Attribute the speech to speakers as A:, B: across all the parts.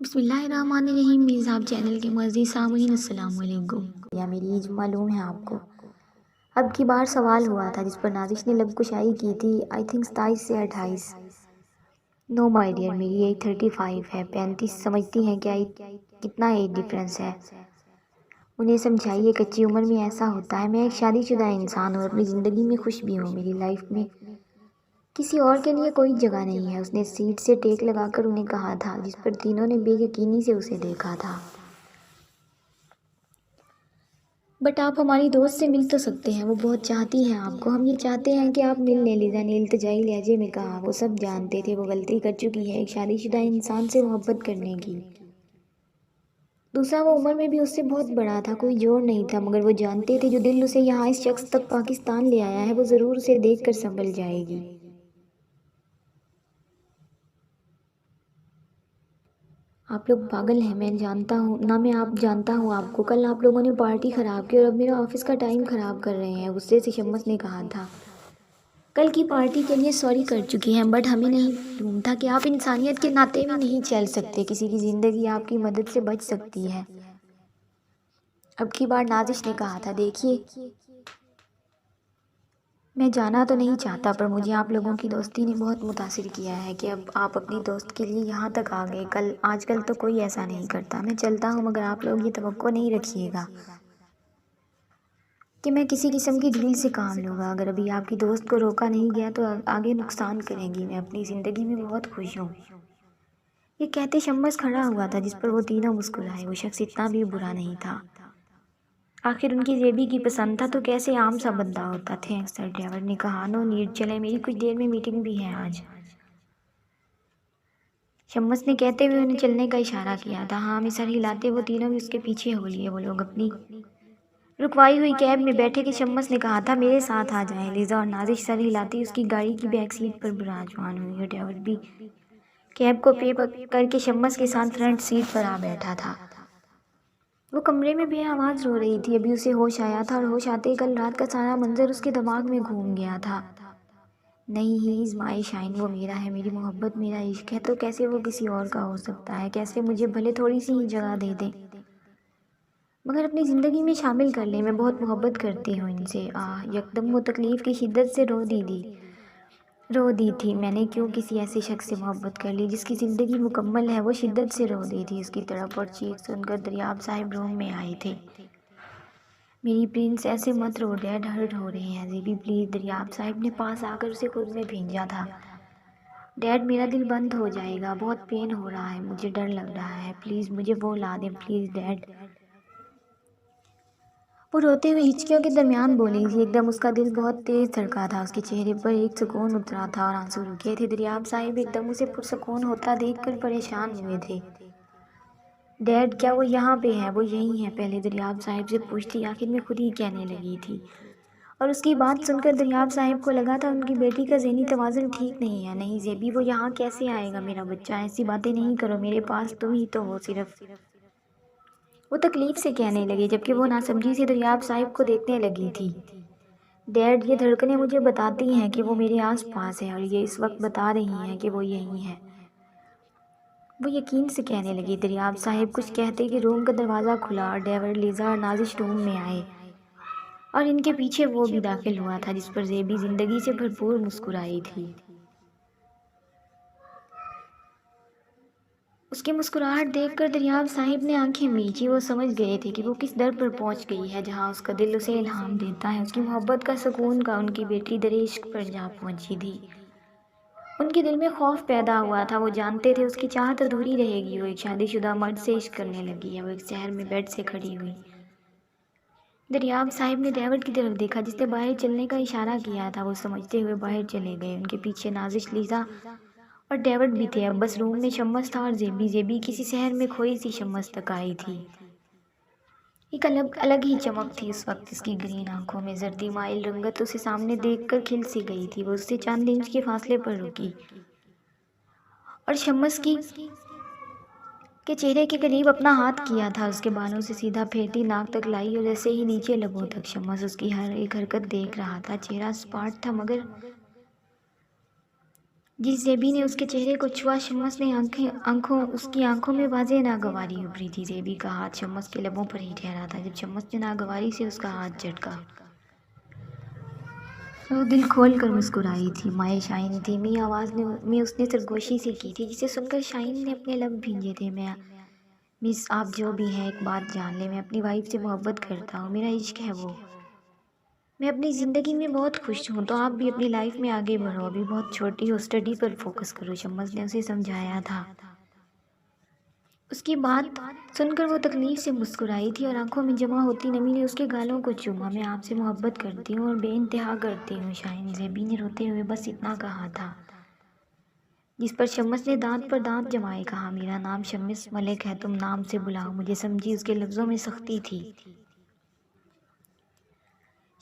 A: बिस्मिल्लाहिर्रहमानिर्रहीम। मेरे साहब चैनल के मुअज़्ज़िज़ सामीन अस्सलाम वालेकुम। या मेरी एज मालूम है आपको। अब की बार सवाल हुआ था जिस पर नाज़िश ने लबकुशाई की थी। आई थिंक 27 से 28। नो माय डियर, मेरी एज 35 है। 35 समझती हैं क्या कितना एज डिफरेंस है? उन्हें समझाइए कच्ची उम्र में ऐसा होता है। मैं एक शादीशुदा इंसान हूँ, अपनी ज़िंदगी में खुश भी हूँ। मेरी लाइफ में किसी और के लिए कोई जगह नहीं है। उसने सीट से टेक लगाकर उन्हें कहा था, जिस पर तीनों ने बेयकीनी से उसे देखा था। बट आप हमारी दोस्त से मिल तो सकते हैं, वो बहुत चाहती हैं आपको। हम ये चाहते हैं कि आप मिल लें। लिज़ा ने इल्तिजाई लहजे में कहा। वो सब जानते थे वो गलती कर चुकी है, एक शादीशुदा इंसान से मोहब्बत करने की। दूसरा, वो उम्र में भी उससे बहुत बड़ा था, कोई जोर नहीं था। मगर वो जानते थे जो दिल उसे यहाँ इस शख्स तक पाकिस्तान ले आया है, वो ज़रूर उसे देख कर संभल जाएगी। आप लोग पागल हैं, मैं जानता हूँ ना। मैं आप जानता हूँ आपको। कल आप लोगों ने पार्टी ख़राब की और अब मेरा ऑफिस का टाइम ख़राब कर रहे हैं, गुस्से से शम्मस ने कहा था। कल की पार्टी के लिए सॉरी कर चुकी हैं, बट हमें नहीं मालूम था कि आप इंसानियत के नाते भी नहीं चल सकते। किसी की ज़िंदगी आपकी मदद से बच सकती है। अब की बार नाजिश ने कहा था, देखिए मैं जाना तो नहीं चाहता, पर मुझे आप लोगों की दोस्ती ने बहुत मुतासिर किया है कि अब आप अपनी दोस्त के लिए यहाँ तक आ गए। आजकल तो कोई ऐसा नहीं करता। मैं चलता हूँ, मगर आप लोग ये तवक्को नहीं रखिएगा कि मैं किसी किस्म की डील से काम लूँगा। अगर अभी आपकी दोस्त को रोका नहीं गया तो आगे नुकसान करेंगी। मैं अपनी ज़िंदगी में बहुत खुश हूँ। ये कहते शम्मस खड़ा हुआ था, जिस पर वो तीनों मुस्कुराए। वो शख्स इतना भी बुरा नहीं था। आखिर उनकी जेबी की पसंद था तो कैसे आम सा बंदा होता। थैंक्स सर, ड्राइवर ने कहा। नो नीड, चले, मेरी कुछ देर में मीटिंग भी है आज। शम्मस ने कहते हुए उन्हें चलने का इशारा किया था। हाँ में सर हिलाते वो तीनों भी उसके पीछे हो लिए। वो लोग अपनी रुकवाई हुई कैब में बैठे कि शम्मस ने कहा था, मेरे साथ आ जाएं। लिज़ा और नाजिश सर हिलाती उसकी गाड़ी की बैक सीट पर विराजमान हुई। ड्राइवर भी कैब को पे करके शम्मस के साथ फ्रंट सीट पर आ बैठा था। वो कमरे में बेआवाज़ रो रही थी। अभी उसे होश आया था और होश आते ही कल रात का सारा मंजर उसके दिमाग में घूम गया था। नहीं, ही इज़ माई शाइन, वो मेरा है, मेरी मोहब्बत, मेरा इश्क है, तो कैसे वो किसी और का हो सकता है? कैसे मुझे भले थोड़ी सी ही जगह दे दे, मगर अपनी ज़िंदगी में शामिल कर ले। मैं बहुत मोहब्बत करती हूँ इनसे। यकदम वो तकलीफ़ की शिद्दत से रो दी थी। मैंने क्यों किसी ऐसे शख्स से मोहब्बत कर ली जिसकी ज़िंदगी मुकम्मल है? वो शिद्दत से रो दी थी। उसकी तड़प और चीख सुनकर दरियाब साहिब रूम में आए थे। मेरी प्रिंस, ऐसे मत रो, डैड हर्ट हो रहे हैं। जेबी प्लीज़। दरियाब साहिब ने पास आकर उसे खुद में भेजा था। डैड मेरा दिल बंद हो जाएगा, बहुत पेन हो रहा है, मुझे डर लग रहा है, प्लीज़ मुझे वो ला दें, प्लीज़ डैड। वो रोते हुए हिचकियों के दरमियान बोली थी। एकदम उसका दिल बहुत तेज़ धड़का था। उसके चेहरे पर एक सुकून उतरा था और आंसू रुके थे। दरियाब साहिब एकदम उसे पुरसुकून होता देखकर परेशान हुए थे। डैड, क्या वो यहाँ पे है? वो यहीं है? पहले दरियाब साहिब से पूछती, आखिर में खुद ही कहने लगी थी। और उसकी बात सुनकर दरियाब साहिब को लगा था उनकी बेटी का ज़हनी तवाज़ुन ठीक नहीं है। नहीं ज़ेबी, वो यहाँ कैसे आएगा? मेरा बच्चा, ऐसी बातें नहीं करो, मेरे पास तुम ही तो हो सिर्फ। वो तकलीफ़ से कहने लगी, जबकि वो नासमझी से दरियाब साहिब को देखने लगी थी। डैड, ये धड़कनें मुझे बताती हैं कि वो मेरे आस पास है, और ये इस वक्त बता रही हैं कि वो यहीं है। वो यकीन से कहने लगी। दरियाब साहिब कुछ कहते कि रूम का दरवाज़ा खुला और ड्राइवर, लिज़ा और नाजिश रूम में आए, और इनके पीछे वो भी दाखिल हुआ था, जिस पर ज़ेबी ज़िंदगी से भरपूर मुस्कुराई थी। उसकी मुस्कुराहट देखकर दरियाब साहिब ने आंखें मींची। वो समझ गए थे कि वो किस दर पर पहुंच गई है जहां उसका दिल उसे इल्हाम देता है। उसकी मोहब्बत का सुकून का उनकी बेटी दरिश्क पर जा पहुंची थी। उनके दिल में खौफ पैदा हुआ था। वो जानते थे उसकी चाहत अधूरी रहेगी। वो एक शादीशुदा मर्द से इश्क करने लगी है। वो एक शहर में बेड से खड़ी हुई। दरियाब साहिब ने ड्राइवर की तरफ देखा, जिसने बाहर चलने का इशारा किया था। वो समझते हुए बाहर चले गए। उनके पीछे नाजिश, लीज़ा और डेविड भी थे। अब बस रूम में शम्मस था और ज़ेबी किसी शहर में खोई सी शम्मस तक आई थी। एक अलग अलग ही चमक थी उस वक्त इसकी ग्रीन आंखों में। जर्दी माइल रंगत उसे सामने देखकर खिल सी गई थी। वो उससे चंद इंच के फासले पर रुकी और शम्मस की के चेहरे के करीब अपना हाथ किया था। उसके बालों से सीधा फेरती नाक तक लाई और जैसे ही नीचे लबों तक। शम्मस उसकी हर एक हरकत देख रहा था। चेहरा सपाट था, मगर जिस जेबी ने उसके चेहरे को छुआ, शम्मस ने उसकी आंखों में वाज़ेह नागवारी उभरी थी। जेबी का हाथ शम्मस के लबों पर ही ठहरा था जब शम्मस ने नागवारी से उसका हाथ झटका। वो दिल खोल कर मुस्कुराई थी। माए शाइन धीमी आवाज़ में उसने सरगोशी से की थी, जिसे सुनकर शाइन ने अपने लब भींजे थे। मिस, आप जो भी हैं, एक बात जान ले, मैं अपनी वाइफ से मोहब्बत करता हूँ, मेरा इश्क है वो। मैं अपनी ज़िंदगी में बहुत खुश हूँ, तो आप भी अपनी लाइफ में आगे बढ़ो, अभी बहुत छोटी हो, स्टडी पर फोकस करो, शम्मस ने उसे समझाया था। उसकी बात सुनकर वो तकलीफ से मुस्कुराई थी और आंखों में जमा होती नमी ने उसके गालों को चूमा। मैं आपसे मोहब्बत करती हूँ और बेइंतहा करती हूँ शाइन, जेबी ने रोते हुए बस इतना कहा था, जिस पर शम्मस ने दांत पर दांत जमाए कहा, मेरा नाम शम्मस मलिक है, तुम नाम से बुलाओ मुझे। समझी, उसके लफ्ज़ों में सख्ती थी।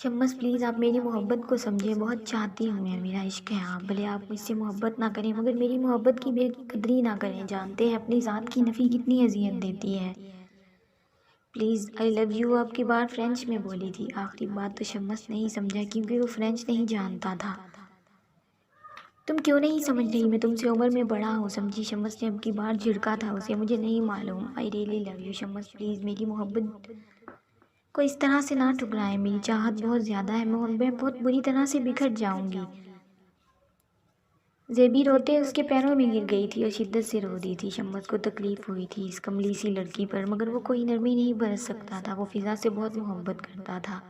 A: शम्मस प्लीज़, आप मेरी मोहब्बत को समझें, बहुत चाहती हूँ मैं, मेरा इश्क है आप, भले आप मुझसे मोहब्बत ना करें मगर मेरी मोहब्बत की बेकदरी ना करें। जानते हैं अपनी ज़ात की नफ़ी कितनी अजियत देती है। प्लीज़, आई लव यू आपकी बार फ्रेंच में बोली थी। आखिरी बात तो शम्मस नहीं समझा क्योंकि वो फ्रेंच नहीं जानता था। तुम क्यों नहीं समझ रही, मैं तुमसे उम्र में बड़ा हूँ, समझी। शम्मस ने अब की बार झिड़का था उसे। मुझे नहीं मालूम, I really love you Shammas, please मेरी मोहब्बत को इस तरह से ना ठुकराएं, मेरी चाहत बहुत ज़्यादा है, मैं बहुत बुरी तरह से बिखर जाऊंगी। जेबी रोते उसके पैरों में गिर गई थी और शिद्दत से रो रही थी। शम्मस को तकलीफ़ हुई थी इस कमली सी लड़की पर, मगर वो कोई नरमी नहीं बरस सकता था। वो फिज़ा से बहुत मोहब्बत करता था।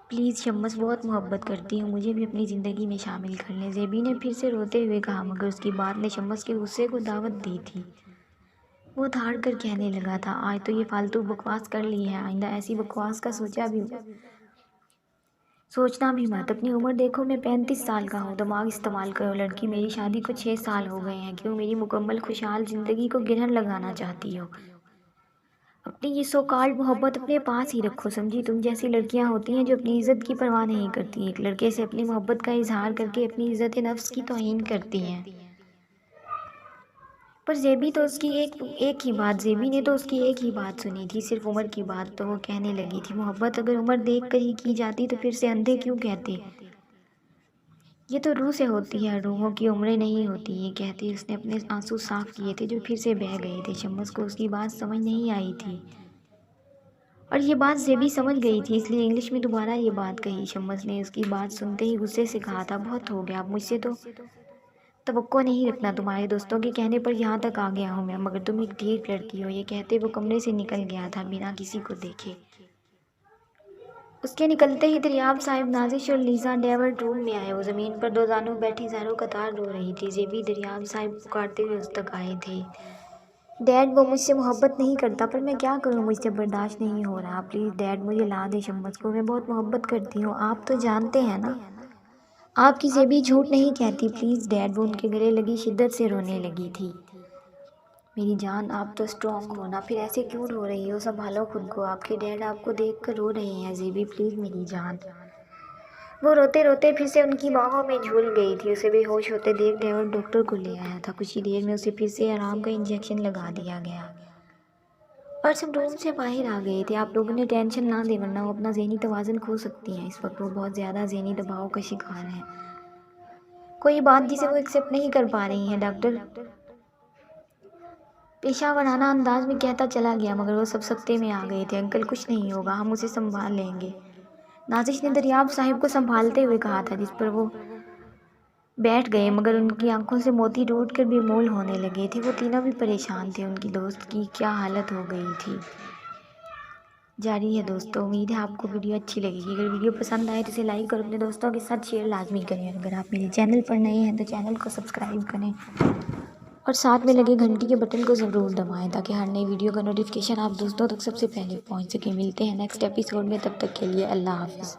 A: प्लीज़ शम्मस, बहुत मोहब्बत करती हूँ, मुझे भी अपनी ज़िंदगी में शामिल कर लें, जेबी ने फिर से रोते हुए कहा, मगर उसकी बात ने शम्मस के गुस्से को दावत दी थी। वो धाड़ कर कहने लगा था, आज तो ये फालतू बकवास कर ली है, आइंदा ऐसी बकवास का सोचना भी मत। अपनी उम्र देखो, मैं 35 साल का हूँ, दिमाग इस्तेमाल करो लड़की, मेरी शादी को 6 साल हो गए हैं, क्यों मेरी मुकम्मल खुशहाल ज़िंदगी को गिरहन लगाना चाहती हो? अपनी ये सो कॉल्ड मोहब्बत अपने पास ही रखो, समझी। तुम जैसी लड़कियां होती हैं जो अपनी इज्जत की परवाह नहीं करती, एक लड़के से अपनी मोहब्बत का इजहार करके अपनी इज्जत नफ्स की तौहीन करती हैं। पर जेबी तो उसकी एक ही बात जेबी ने तो उसकी एक ही बात सुनी थी, सिर्फ उम्र की बात। तो वो कहने लगी थी, मोहब्बत अगर उम्र देख कर ही की जाती तो फिर से अंधे क्यों कहते? ये तो रूह से होती है, रूहों की उम्रें नहीं होती, ये कहती उसने अपने आंसू साफ किए थे जो फिर से बह गए थे। शम्मस को उसकी बात समझ नहीं आई थी और ये बात जेबी समझ गई थी, इसलिए इंग्लिश में दोबारा ये बात कही। शम्मस ने उसकी बात सुनते ही गुस्से से कहा था, बहुत हो गया, अब मुझसे तो तवक्को नहीं रखना, तुम्हारे दोस्तों के कहने पर यहाँ तक आ गया हूँ मैं, मगर तुम एक ठीक लड़की हो। ये कहते वो कमरे से निकल गया था बिना किसी को देखे। उसके निकलते ही दरियाब साहिब, नाजिश और लीजा डेवर्ट रूम में आए। वो ज़मीन पर दो जानों बैठी ज़ारो कतार रो रही थी। जेबी दरियाब साहिब पुकारते हुए उस तक आए थे। डैड, वो मुझसे मोहब्बत नहीं करता, पर मैं क्या करूँ, मुझसे बर्दाश्त नहीं हो रहा, प्लीज़ डैड मुझे ला दे शम्मस को, मैं बहुत मोहब्बत करती हूँ, आप तो जानते हैं ना। आपकी जेबी झूठ नहीं कहती, प्लीज़ डैड। वो उनके गले लगी शिद्दत से रोने लगी थी। मेरी जान, आप तो स्ट्रॉन्ग हो ना, फिर ऐसे क्यों रो रही हो, संभालो खुद को, आपके डैड आपको देख कर रो रहे हैं। जेबी प्लीज़ मेरी जान। वो रोते रोते फिर से उनकी बाहों में झूल गई थी। उसे बेहोश होते देख डेविड डॉक्टर को ले आया था। कुछ ही देर में उसे फिर से आराम का इंजेक्शन लगा दिया गया और सब रूम से बाहर आ गए थे। आप लोगों ने टेंशन ना दें, वरना वो अपना ज़हनी तवाज़ुन खो सकती हैं। इस वक्त वो बहुत ज़्यादा ज़हनी दबाव का शिकार है, कोई बात जिसे वो एक्सेप्ट नहीं कर पा रही हैं। डॉक्टर पेशा वराना अंदाज में कहता चला गया, मगर वो सब सख्ते में आ गए थे। अंकल कुछ नहीं होगा, हम उसे संभाल लेंगे, नाजिश ने दरियाब साहिब को संभालते हुए कहा था, जिस पर वो बैठ गए, मगर उनकी आंखों से मोती टूट कर बेमोल होने लगे थे। वो तीनों भी परेशान थे, उनकी दोस्त की क्या हालत हो गई थी। जारी है दोस्तों, उम्मीद है आपको वीडियो अच्छी लगेगी। अगर वीडियो पसंद आए तो इसे लाइक और अपने दोस्तों के साथ शेयर लाजमी करें। अगर आप मेरे चैनल पर नए हैं तो चैनल को सब्सक्राइब करें और साथ में लगे घंटी के बटन को ज़रूर दबाएं, ताकि हर नई वीडियो का नोटिफिकेशन आप दोस्तों तक सबसे पहले पहुंच सके। मिलते हैं नेक्स्ट एपिसोड में, तब तक के लिए अल्लाह हाफ़िज़।